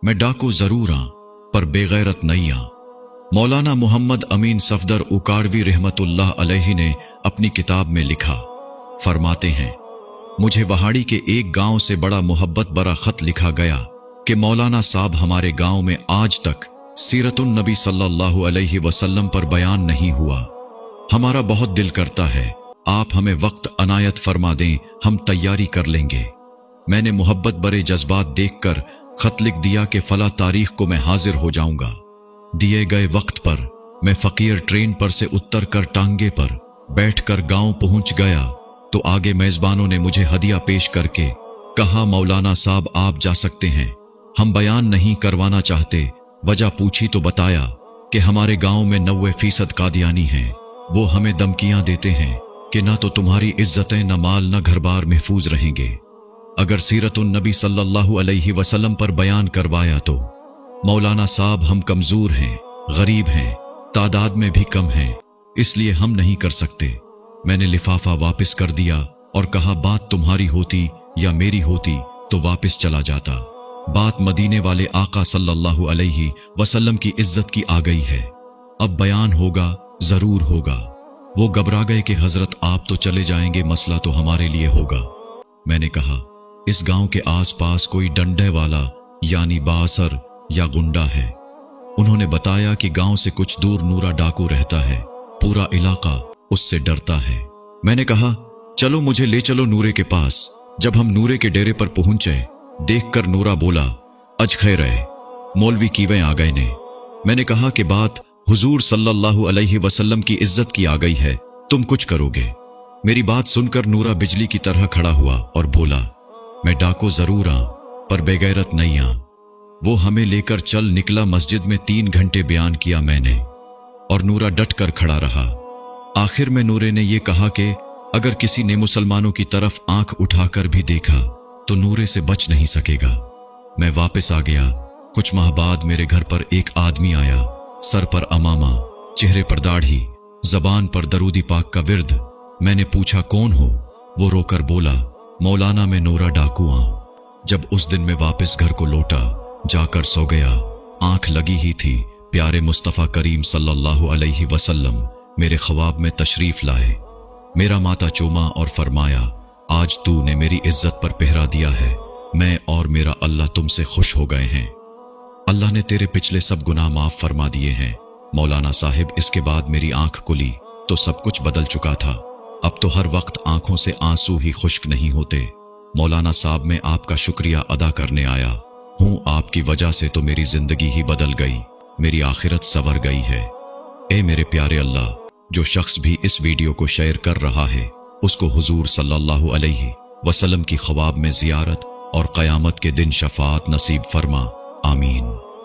मैं डाकू जरूर आं पर बेगैरत नहीं आं। मौलाना मोहम्मद अमीन सफदर उकाड़वी रहमतुल्लाह अलैहि ने अपनी किताब में लिखा, फरमाते हैं, मुझे वहाड़ी के एक गांव से बड़ा मोहब्बत भरा खत लिखा गया कि मौलाना साहब हमारे गांव में आज तक सीरतुन नबी सल्लल्लाहु अलैहि वसल्लम पर बयान नहीं हुआ। हमारा बहुत दिल करता है आप हमें वक्त अनायत फरमा दें, हम तैयारी कर लेंगे। मैंने मोहब्बत भरे जज्बात देखकर खत लिख दिया कि फला तारीख को मैं हाजिर हो जाऊंगा। दिए गए वक्त पर मैं फकीर ट्रेन पर से उतर कर टांगे पर बैठकर गांव पहुंच गया तो आगे मेजबानों ने मुझे हदिया पेश करके कहा, मौलाना साहब आप जा सकते हैं, हम बयान नहीं करवाना चाहते। वजह पूछी तो बताया कि हमारे गांव में 90% कादियानी हैं। वो हमें धमकियां देते हैं कि ना तो तुम्हारी इज्जतें, न माल, न घर बार महफूज रहेंगे। अगर सीरतुन नबी सल्लल्लाहु अलैहि वसल्लम पर बयान करवाया तो मौलाना साहब हम कमजोर हैं, गरीब हैं, तादाद में भी कम हैं, इसलिए हम नहीं कर सकते। मैंने लिफाफा वापस कर दिया और कहा, बात तुम्हारी होती या मेरी होती तो वापस चला जाता। बात मदीने वाले आका सल्लल्लाहु अलैहि वसल्लम की इज्जत की आ गई है, अब बयान होगा, जरूर होगा। वो घबरा गए कि हजरत आप तो चले जाएंगे, मसला तो हमारे लिए होगा। मैंने कहा, इस गांव के आसपास कोई डंडे वाला यानी बासर या गुंडा है। उन्होंने बताया कि गांव से कुछ दूर नूरा डाकू रहता है, पूरा इलाका उससे डरता है। मैंने कहा, चलो मुझे ले चलो नूरे के पास। जब हम नूरे के डेरे पर पहुंचे, देखकर नूरा बोला, अज खैर है, मौलवी कीवें आ गए ने। मैंने कहा कि बात हुजूर सल्लल्लाहु अलैहि वसल्लम की इज्जत की आ गई है, तुम कुछ करोगे। मेरी बात सुनकर नूरा बिजली की तरह खड़ा हुआ और बोला, मैं डाको जरूर आं पर बेगैरत नहीं आं। वो हमें लेकर चल निकला। मस्जिद में 3 घंटे बयान किया मैंने और नूरा डट कर खड़ा रहा। आखिर में नूरे ने यह कहा कि अगर किसी ने मुसलमानों की तरफ आंख उठाकर भी देखा तो नूरे से बच नहीं सकेगा। मैं वापस आ गया। कुछ माह बाद मेरे घर पर एक आदमी आया, सर पर अमामा, चेहरे पर दाढ़ी, जबान पर दरूदी पाक का विर्द। मैंने पूछा, कौन हो? वो रोकर बोला, मौलाना मैं नूरा डाकू आं। जब उस दिन मैं वापस घर को लौटा, जाकर सो गया। आंख लगी ही थी, प्यारे मुस्तफ़ा करीम सल्लल्लाहु अलैहि वसल्लम मेरे ख्वाब में तशरीफ लाए। मेरा माथा चूमा और फरमाया, आज तूने मेरी इज्जत पर पहरा दिया है, मैं और मेरा अल्लाह तुमसे खुश हो गए हैं। अल्लाह ने तेरे पिछले सब गुनाह माफ फरमा दिए हैं। मौलाना साहिब, इसके बाद मेरी आंख खुली तो सब कुछ बदल चुका था। अब तो हर वक्त आंखों से आंसू ही खुश्क नहीं होते। मौलाना साहब, मैं आपका शुक्रिया अदा करने आया हूँ। आपकी वजह से तो मेरी जिंदगी ही बदल गई, मेरी आखिरत संवर गई है। ए मेरे प्यारे अल्लाह, जो शख्स भी इस वीडियो को शेयर कर रहा है उसको हुजूर सल्लल्लाहु अलैहि वसल्लम की ख्वाब में जियारत और क़यामत के दिन शफाअत नसीब फरमा। आमीन।